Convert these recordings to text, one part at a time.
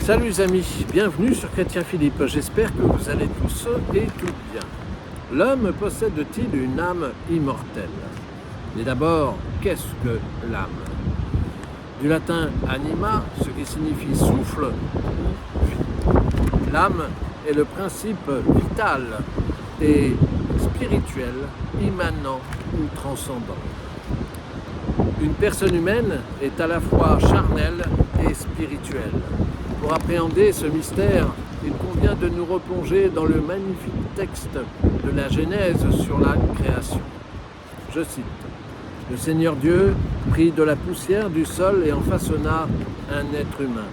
Salut les amis, bienvenue sur Chrétien Philippe, j'espère que vous allez tous et toutes bien. L'homme possède-t-il une âme immortelle? Mais d'abord, qu'est-ce que l'âme? Du latin anima, ce qui signifie souffle ou vie. L'âme est le principe vital et spirituel, immanent ou transcendant. Une personne humaine est à la fois charnelle et spirituelle. Pour appréhender ce mystère, il convient de nous replonger dans le magnifique texte de la Genèse sur la création. Je cite: « Le Seigneur Dieu prit de la poussière du sol et en façonna un être humain.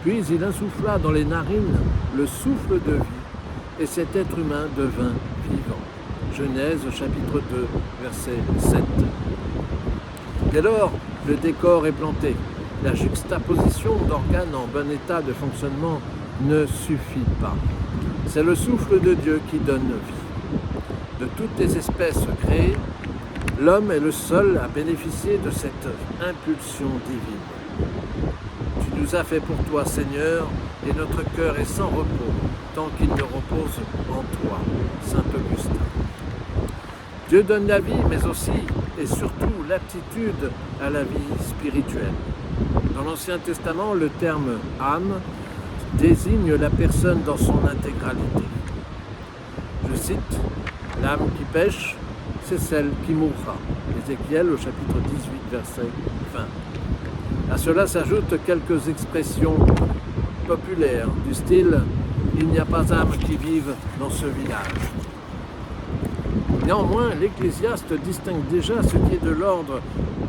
Puis il insuffla dans les narines le souffle de vie, et cet être humain devint vivant. » Genèse chapitre 2, verset 7. Dès lors, le décor est planté. La juxtaposition d'organes en bon état de fonctionnement ne suffit pas. C'est le souffle de Dieu qui donne vie. De toutes les espèces créées, l'homme est le seul à bénéficier de cette impulsion divine. Tu nous as fait pour toi, Seigneur, et notre cœur est sans repos, tant qu'il ne repose en toi. Saint Augustin. Dieu donne la vie, mais aussi et surtout l'aptitude à la vie spirituelle. Dans l'Ancien Testament, le terme « âme » désigne la personne dans son intégralité. Je cite: « L'âme qui pêche, c'est celle qui mourra. » Ézéchiel au chapitre 18, verset 20. À cela s'ajoutent quelques expressions populaires du style « Il n'y a pas âme qui vive dans ce village ». Néanmoins, l'Ecclésiaste distingue déjà ce qui est de l'ordre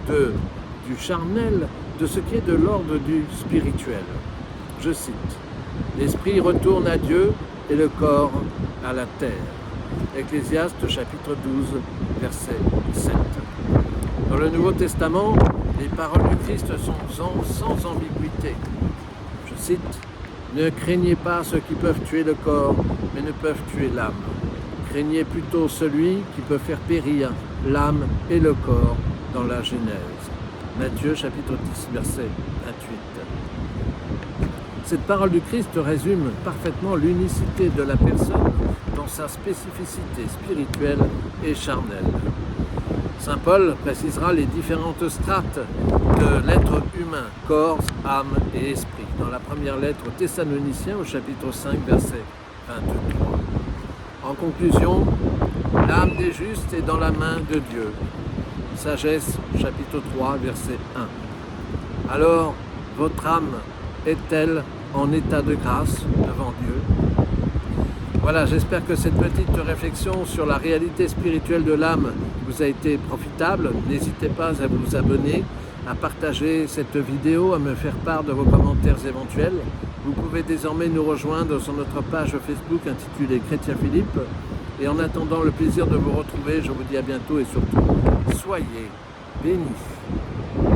du charnel de ce qui est de l'ordre du spirituel. Je cite: « L'esprit retourne à Dieu et le corps à la terre. » Ecclésiaste chapitre 12, verset 7. Dans le Nouveau Testament, les paroles du Christ sont sans ambiguïté. Je cite: « Ne craignez pas ceux qui peuvent tuer le corps, mais ne peuvent tuer l'âme. Craignez plutôt celui qui peut faire périr l'âme et le corps dans la Genèse. » Matthieu chapitre 10, verset 28. Cette parole du Christ résume parfaitement l'unicité de la personne dans sa spécificité spirituelle et charnelle. Saint Paul précisera les différentes strates de l'être humain, corps, âme et esprit, dans la première lettre aux Thessaloniciens au chapitre 5, verset 23. En conclusion, l'âme des justes est dans la main de Dieu. Sagesse, chapitre 3, verset 1. Alors, votre âme est-elle en état de grâce devant Dieu? Voilà, j'espère que cette petite réflexion sur la réalité spirituelle de l'âme vous a été profitable. N'hésitez pas à vous abonner, à partager cette vidéo, à me faire part de vos commentaires éventuels. Vous pouvez désormais nous rejoindre sur notre page Facebook intitulée Chrétien Philippe. Et en attendant le plaisir de vous retrouver, je vous dis à bientôt et surtout, soyez bénis.